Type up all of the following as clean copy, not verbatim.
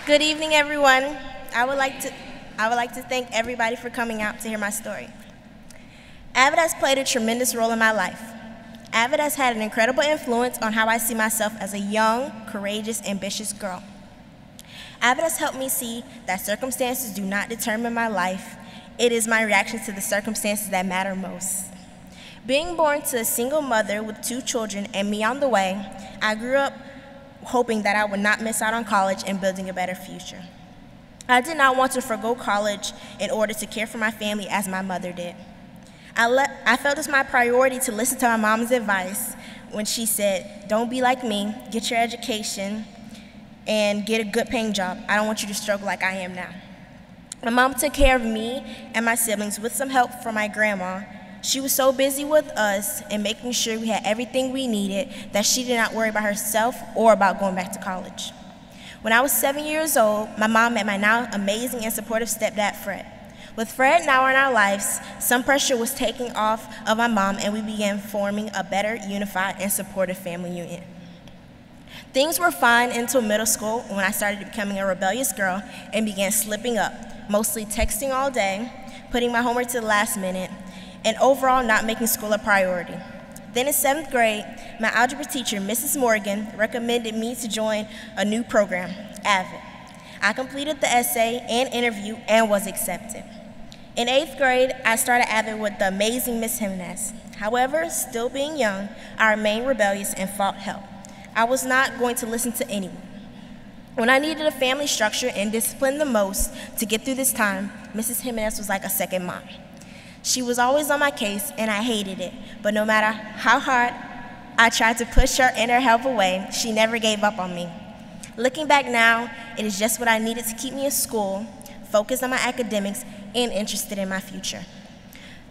Good evening, everyone. I would like to thank everybody for coming out to hear my story. AVID has played a tremendous role in my life. AVID has had an incredible influence on how I see myself as a young, courageous, ambitious girl. AVID has helped me see that circumstances do not determine my life. It is my reaction to the circumstances that matter most. Being born to a single mother with 2 children and me on the way, I grew up hoping that I would not miss out on college and building a better future. I did not want to forgo college in order to care for my family as my mother did. I felt it was my priority to listen to my mom's advice when she said, "Don't be like me, get your education, and get a good paying job. I don't want you to struggle like I am now." My mom took care of me and my siblings with some help from my grandma. She was so busy with us and making sure we had everything we needed that she did not worry about herself or about going back to college. When I was 7 years old, my mom met my now amazing and supportive stepdad, Fred. With Fred now in our lives, some pressure was taken off of my mom and we began forming a better, unified, and supportive family unit. Things were fine until middle school when I started becoming a rebellious girl and began slipping up, mostly texting all day, putting my homework to the last minute, and overall not making school a priority. Then in 7th grade, my algebra teacher, Mrs. Morgan, recommended me to join a new program, AVID. I completed the essay and interview and was accepted. In 8th grade, I started AVID with the amazing Miss Jimenez. However, still being young, I remained rebellious and fought help. I was not going to listen to anyone. When I needed a family structure and discipline the most to get through this time, Mrs. Jimenez was like a second mom. She was always on my case, and I hated it, but no matter how hard I tried to push her and her help away, she never gave up on me. Looking back now, it is just what I needed to keep me in school, focused on my academics, and interested in my future.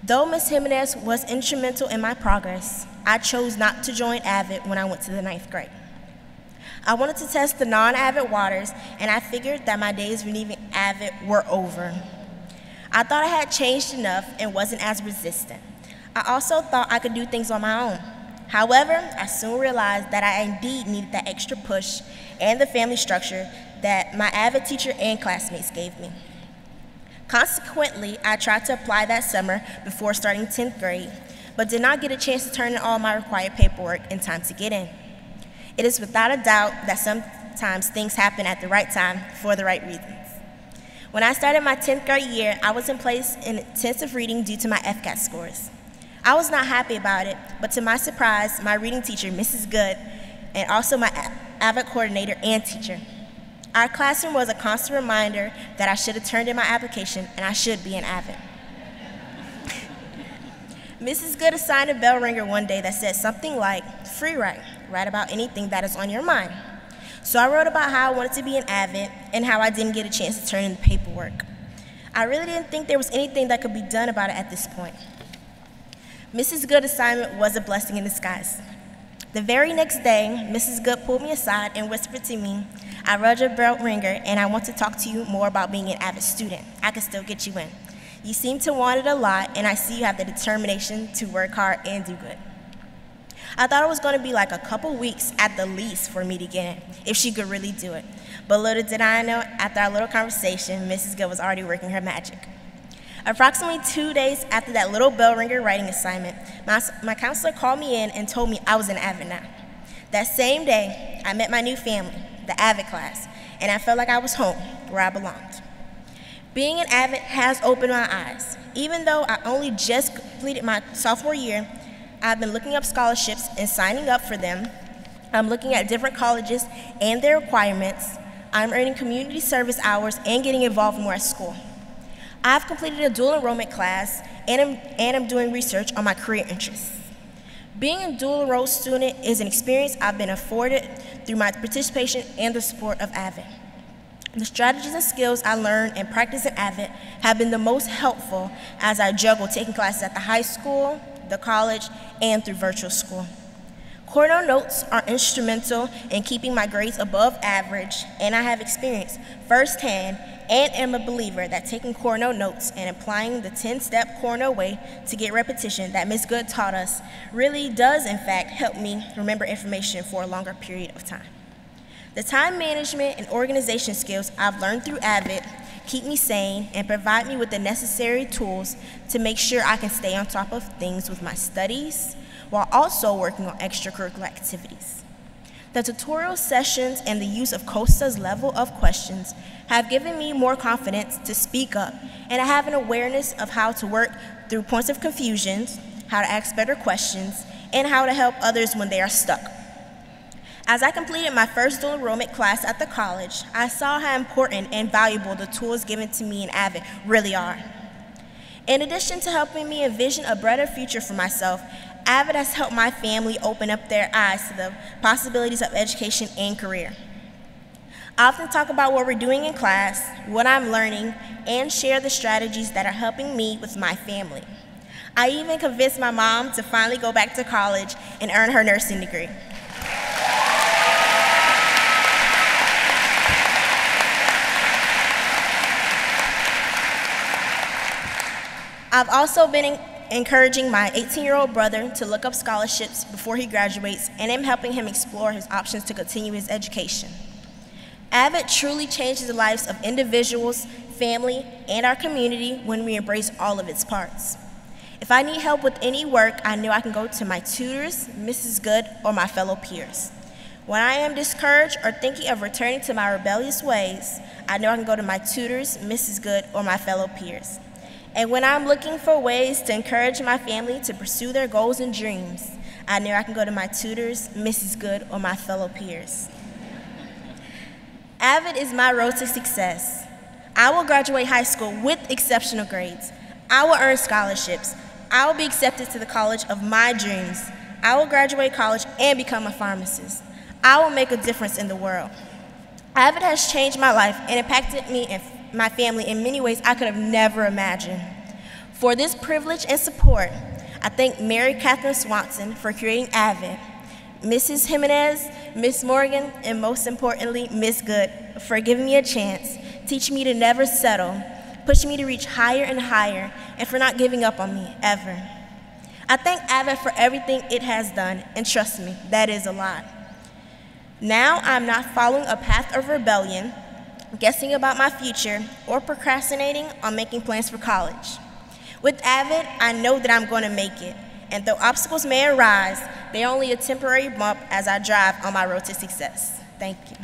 Though Ms. Jimenez was instrumental in my progress, I chose not to join AVID when I went to the 9th grade. I wanted to test the non-AVID waters, and I figured that my days leaving AVID were over. I thought I had changed enough and wasn't as resistant. I also thought I could do things on my own. However, I soon realized that I indeed needed that extra push and the family structure that my AVID teacher and classmates gave me. Consequently, I tried to apply that summer before starting 10th grade, but did not get a chance to turn in all my required paperwork in time to get in. It is without a doubt that sometimes things happen at the right time for the right reasons. When I started my 10th grade year, I was in place in intensive reading due to my FCAT scores. I was not happy about it, but to my surprise, my reading teacher, Mrs. Good, and also my AVID coordinator and teacher. Our classroom was a constant reminder that I should have turned in my application and I should be an AVID. Mrs. Good assigned a bell ringer one day that said something like, "Free write, write about anything that is on your mind." So I wrote about how I wanted to be an AVID and how I didn't get a chance to turn in the paperwork. I really didn't think there was anything that could be done about it at this point. Mrs. Good's assignment was a blessing in disguise. The very next day, Mrs. Good pulled me aside and whispered to me, "I read your bell ringer and I want to talk to you more about being an AVID student. I can still get you in. You seem to want it a lot and I see you have the determination to work hard and do good." I thought it was going to be like a couple weeks at the least for me to get in, if she could really do it. But little did I know, after our little conversation, Mrs. Good was already working her magic. Approximately 2 days after that little bell ringer writing assignment, my counselor called me in and told me I was an AVID now. That same day, I met my new family, the AVID class, and I felt like I was home, where I belonged. Being an AVID has opened my eyes. Even though I only just completed my sophomore year, I've been looking up scholarships and signing up for them. I'm looking at different colleges and their requirements. I'm earning community service hours and getting involved more at school. I've completed a dual enrollment class and I'm doing research on my career interests. Being a dual enrolled student is an experience I've been afforded through my participation and the support of AVID. The strategies and skills I learned and practiced in AVID have been the most helpful as I juggle taking classes at the high school, the college, and through virtual school. Cornell notes are instrumental in keeping my grades above average, and I have experienced firsthand and am a believer that taking Cornell notes and applying the 10-step Cornell way to get repetition that Ms. Good taught us really does in fact help me remember information for a longer period of time. The time management and organization skills I've learned through AVID keep me sane and provide me with the necessary tools to make sure I can stay on top of things with my studies while also working on extracurricular activities. The tutorial sessions and the use of Costa's level of questions have given me more confidence to speak up, and I have an awareness of how to work through points of confusion, how to ask better questions, and how to help others when they are stuck. As I completed my first dual enrollment class at the college, I saw how important and valuable the tools given to me in AVID really are. In addition to helping me envision a brighter future for myself, AVID has helped my family open up their eyes to the possibilities of education and career. I often talk about what we're doing in class, what I'm learning, and share the strategies that are helping me with my family. I even convinced my mom to finally go back to college and earn her nursing degree. I've also been encouraging my 18-year-old brother to look up scholarships before he graduates, and am helping him explore his options to continue his education. AVID truly changes the lives of individuals, family, and our community when we embrace all of its parts. If I need help with any work, I know I can go to my tutors, Mrs. Good, or my fellow peers. When I am discouraged or thinking of returning to my rebellious ways, I know I can go to my tutors, Mrs. Good, or my fellow peers. And when I'm looking for ways to encourage my family to pursue their goals and dreams, I know I can go to my tutors, Mrs. Good, or my fellow peers. AVID is my road to success. I will graduate high school with exceptional grades. I will earn scholarships. I will be accepted to the college of my dreams. I will graduate college and become a pharmacist. I will make a difference in the world. AVID has changed my life and impacted me and my family in many ways I could have never imagined. For this privilege and support, I thank Mary Catherine Swanson for creating AVID, Mrs. Jimenez, Miss Morgan, and most importantly, Miss Good, for giving me a chance, teaching me to never settle, pushing me to reach higher and higher, and for not giving up on me, ever. I thank AVID for everything it has done, and trust me, that is a lot. Now I'm not following a path of rebellion, guessing about my future, or procrastinating on making plans for college. With AVID, I know that I'm going to make it, and though obstacles may arise, they're only a temporary bump as I drive on my road to success. Thank you.